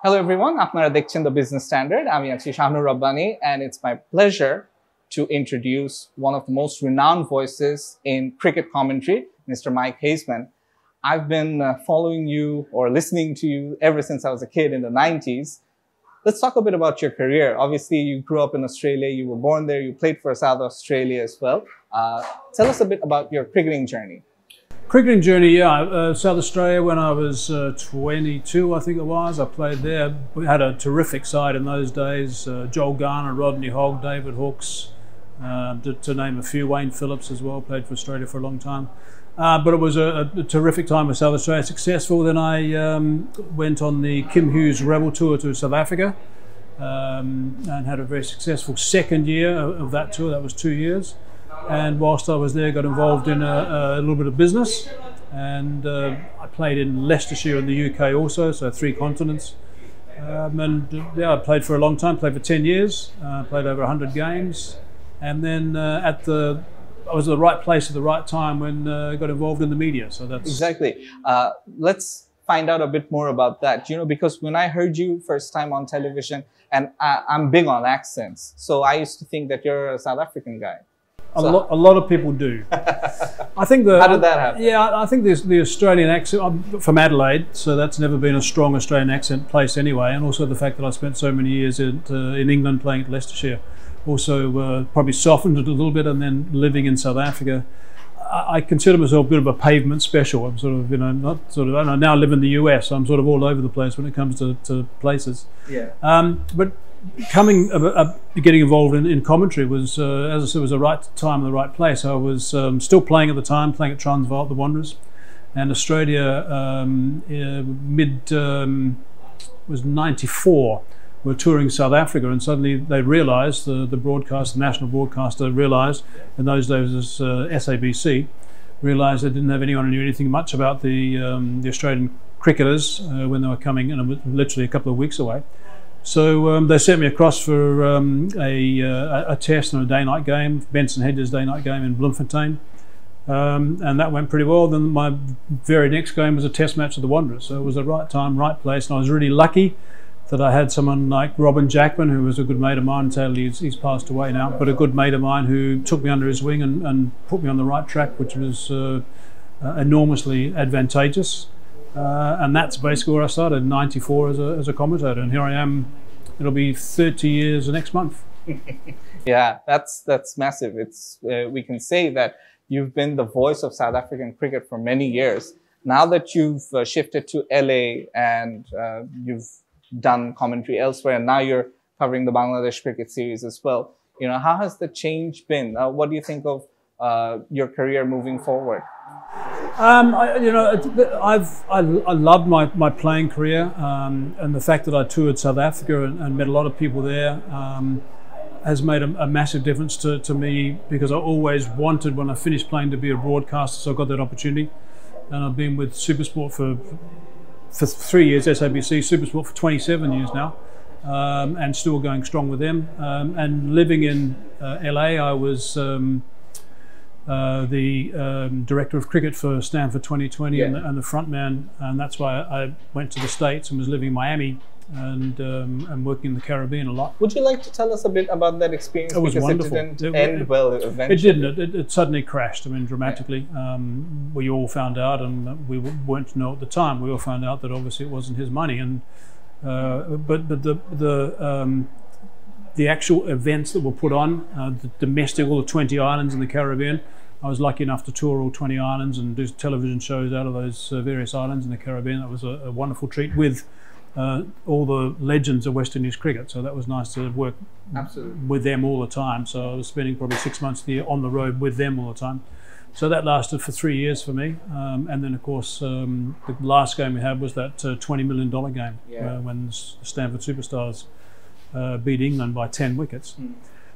Hello everyone, আপনারা দেখছেন the Business Standard. আমি আছি Shahnur Rabbani, and it's my pleasure to introduce one of the most renowned voices in cricket commentary, Mr. Mike Haysman. I've been following you or listening to you ever since I was a kid in the 90s. Let's talk a bit about your career. Obviously, you grew up in Australia, you were born there, you played for South Australia as well. Tell us a bit about your cricketing journey. Cricketing journey, yeah. South Australia, when I was 22, I think it was, I played there. We had a terrific side in those days. Joel Garner, Rodney Hogg, David Hooks, to name a few. Wayne Phillips as well, played for Australia for a long time. But it was a terrific time with South Australia, successful. Then I went on the Kim Hughes Rebel Tour to South Africa and had a very successful second year of that tour. That was 2 years. And whilst I was there, got involved in a little bit of business, and I played in Leicestershire in the UK also, so 3 continents. I played for a long time, played for 10 years, played over 100 games, and then I was at the right place at the right time when I got involved in the media. So that's exactly. Let's find out a bit more about that. You know, because when I heard you first time on television, and I'm big on accents, so I used to think that you're a South African guy. A lot of people do. I think How did that happen? Yeah, I think the Australian accent. I'm from Adelaide, so that's never been a strong Australian accent place anyway. And also the fact that I spent so many years in England playing at Leicestershire also probably softened it a little bit. And then living in South Africa, I consider myself a bit of a pavement special. I'm sort of, I don't know, now I live in the US, so I'm sort of all over the place when it comes to places. Yeah. But getting involved in commentary was, as I said, was the right time and the right place. I was still playing at the time, playing at Transvaal, the Wanderers, and Australia was 94. Were touring South Africa, and suddenly they realised, the national broadcaster realised, in those days as SABC, realised they didn't have anyone who knew anything much about the Australian cricketers when they were coming, and it was literally a couple of weeks away. So they sent me across for a test and a day-night game, Benson Hedges day-night game in Bloemfontein, and that went pretty well. Then my very next game was a test match of the Wanderers, so it was the right time, right place, and I was really lucky that I had someone like Robin Jackman, who was a good mate of mine. Sadly, he's passed away now, but a good mate of mine who took me under his wing and put me on the right track, which was enormously advantageous. And that's basically where I started in '94 as a commentator, and here I am. It'll be 30 years next month. Yeah, that's massive. It's we can say that you've been the voice of South African cricket for many years. Now that you've shifted to LA and you've done commentary elsewhere, and now you're covering the Bangladesh cricket series as well. You know, how has the change been? What do you think of your career moving forward? I loved my playing career, and the fact that I toured South Africa and met a lot of people there has made a massive difference to me, because I always wanted, when I finished playing, to be a broadcaster, so I got that opportunity. And I've been with SuperSport for 3 years, SABC, SuperSport for 27 years now, and still going strong with them. And living in LA, I was the director of cricket for Stanford 2020, yeah, and the front man, and that's why I went to the States and was living in Miami and working in the Caribbean a lot. Would you like to tell us a bit about that experience? It was wonderful. It didn't end well eventually. It didn't. It suddenly crashed. I mean, dramatically. Yeah. We all found out, and we weren't to know at the time. We all found out that obviously it wasn't his money, and but the actual events that were put on, the domestic, all the 20 islands in the Caribbean. I was lucky enough to tour all 20 islands and do television shows out of those various islands in the Caribbean. That was a wonderful treat with all the legends of West Indies cricket. So that was nice to work with them all the time. So I was spending probably 6 months a year on the road with them all the time. So that lasted for 3 years for me. And then, of course, the last game we had was that $20 million game, yeah, when the Stanford Superstars beat England by 10 wickets.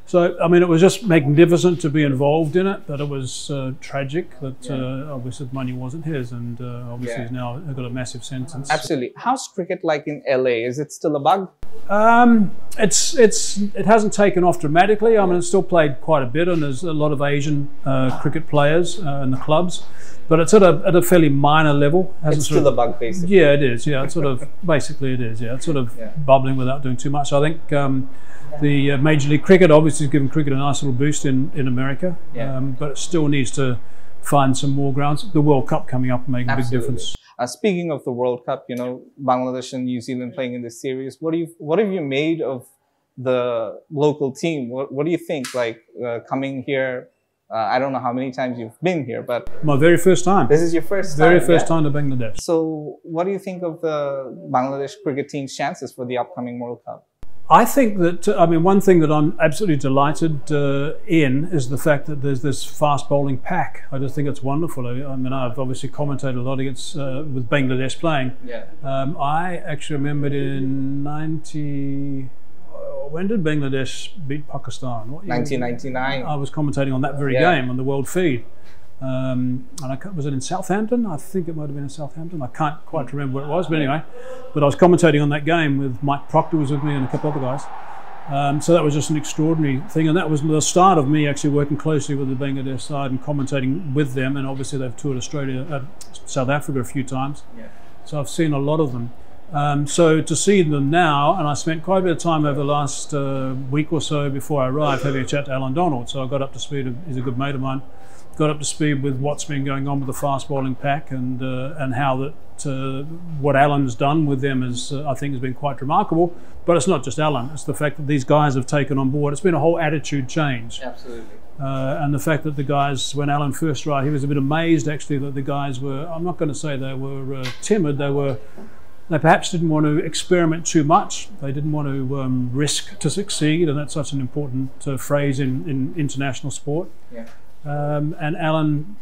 So, I mean, it was just magnificent to be involved in it, but it was tragic that obviously the money wasn't his, and obviously he's now got a massive sentence. Absolutely. How's cricket like in LA? Is it still a bug? It hasn't taken off dramatically. I mean, it's still played quite a bit, and there's a lot of Asian cricket players in the clubs. but it's at a fairly minor level. It's still a bug, basically. Yeah, it is. Yeah, it's sort of basically it is. Yeah, it's sort of bubbling without doing too much. I think the Major League Cricket obviously has given cricket a nice little boost in America, but it still needs to find some more grounds. The World Cup coming up making a big difference. Speaking of the World Cup, you know, Bangladesh and New Zealand playing in this series. What have you made of the local team? What do you think? Like coming here, I don't know how many times you've been here, but my very first time. This is your first time. Very first time to Bangladesh. So, what do you think of the Bangladesh cricket team's chances for the upcoming World Cup? I think that, I mean, one thing that I'm absolutely delighted in is the fact that there's this fast bowling pack. I just think it's wonderful. I mean, I've obviously commentated a lot against with Bangladesh playing. Yeah. I actually remembered in when did Bangladesh beat Pakistan? What year? 1999. I was commentating on that very game on the world feed. And was it in Southampton? I think it might have been in Southampton. I can't quite remember what it was, but anyway. But I was commentating on that game with Mike Proctor was with me and a couple other guys. So that was just an extraordinary thing, and that was the start of me actually working closely with the Bangladesh side and commentating with them. And obviously they've toured South Africa a few times, so I've seen a lot of them. So to see them now, and I spent quite a bit of time over the last week or so before I arrived having a chat to Alan Donald. So I got up to speed. He's a good mate of mine. Got up to speed with what's been going on with the fast bowling pack, and how that what Alan's done with them is I think has been quite remarkable. But it's not just Alan; it's the fact that these guys have taken on board. It's been a whole attitude change. Absolutely. And the fact that the guys, when Alan first arrived, he was a bit amazed actually that the guys were. I'm not going to say they were timid. They perhaps didn't want to experiment too much. They didn't want to risk to succeed, and that's such an important phrase in international sport. Yeah. And Alan,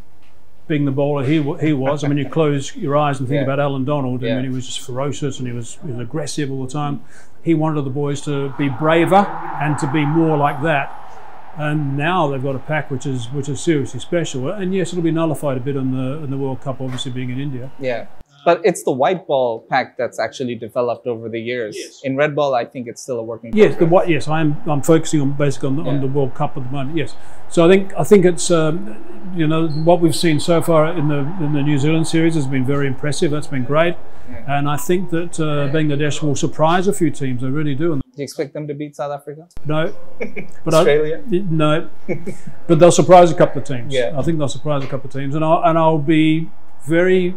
being the bowler he was, I mean, you close your eyes and think about Alan Donald, I mean, he was just ferocious and he was aggressive all the time. He wanted the boys to be braver and to be more like that. And now they've got a pack which is seriously special. And yes, it'll be nullified a bit in the World Cup, obviously being in India. Yeah. But it's the white ball pack that's actually developed over the years. Yes. In red ball, I think it's still a working. Yes, yes, I'm focusing on basically on the World Cup at the moment. Yes, so I think it's you know, what we've seen so far in the New Zealand series has been very impressive. That's been great, and I think that Bangladesh will surprise a few teams. I really do. Do you expect them to beat South Africa? No, but Australia. No, but they'll surprise a couple of teams. Yeah, I think they'll surprise a couple of teams, and I'll be very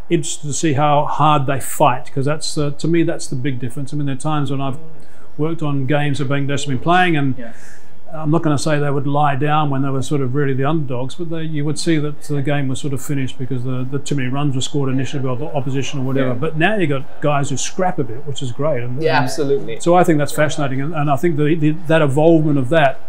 interested to see how hard they fight, because that's to me that's the big difference. I mean, there are times when I've worked on games that Bangladesh have been playing, and I'm not going to say they would lie down when they were sort of really the underdogs, but you would see that the game was sort of finished because the too many runs were scored initially by the opposition or whatever. But now you got guys who scrap a bit, which is great. And absolutely. So I think that's fascinating, and I think that evolvement of that.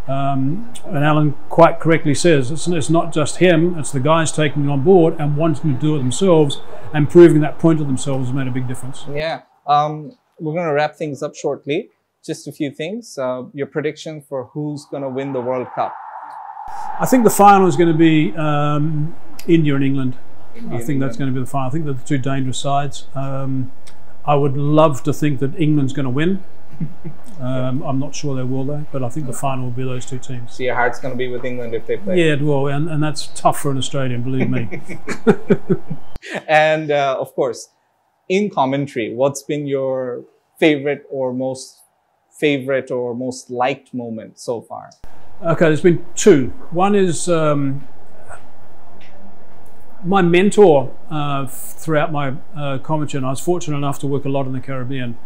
And Alan quite correctly says it's not just him, it's the guys taking it on board and wanting to do it themselves and proving that point of themselves has made a big difference. Yeah. We're going to wrap things up shortly. Just a few things. Your prediction for who's going to win the World Cup? I think the final is going to be India and England. I think that's going to be the final. I think they're the two dangerous sides. I would love to think that England's going to win. I'm not sure they will though, but I think the final will be those two teams. So your heart's going to be with England if they play? Yeah, it will, and that's tough for an Australian, believe me. And of course, in commentary, what's been your favorite or most liked moment so far? Okay, there's been two. One is my mentor throughout my commentary, and I was fortunate enough to work a lot in the Caribbean.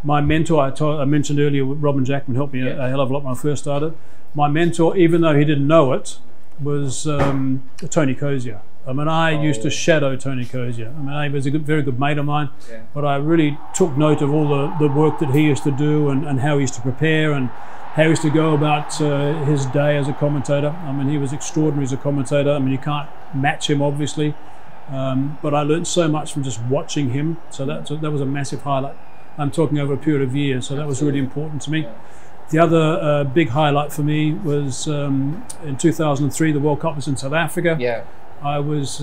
My mentor, I mentioned earlier, Robin Jackman helped me a hell of a lot when I first started. My mentor, even though he didn't know it, was Tony Cozier. I mean, I used to shadow Tony Cozier. I mean, he was a very good mate of mine, but I really took note of all the work that he used to do and how he used to prepare and how he used to go about his day as a commentator. I mean, he was extraordinary as a commentator. I mean, you can't match him, obviously, but I learned so much from just watching him. So that was a massive highlight. I'm talking over a period of years, so that was really important to me. The other big highlight for me was in 2003, the World Cup was in South Africa. Yeah. I was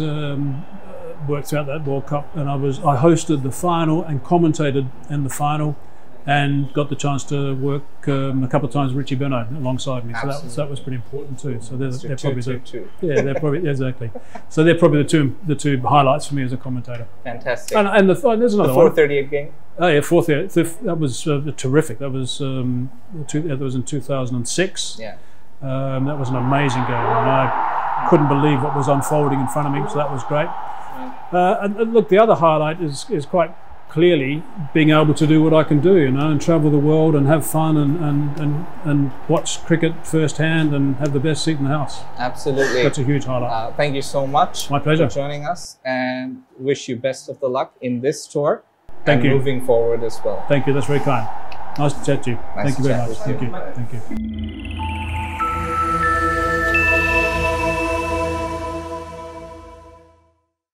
worked throughout that World Cup, and I hosted the final and commentated in the final. and got the chance to work a couple of times with Richie Benaud alongside me. So that was pretty important too. So they're probably they're probably exactly. So they're probably the two highlights for me as a commentator. Fantastic. And there's another the 438 game. Oh yeah, 438. That was terrific. That was in 2006. Yeah. That was an amazing game, and I couldn't believe what was unfolding in front of me. So that was great. And look, the other highlight is quite clearly being able to do what I can do, and travel the world and have fun and watch cricket firsthand and have the best seat in the house. Absolutely. That's a huge highlight. Thank you so much. My pleasure. For joining us, and wish you best of the luck in this tour. Thank you. Moving forward as well. Thank you. That's very kind. Nice to chat to you. Nice Thank you very chat much. with you. Thank you. Thank you.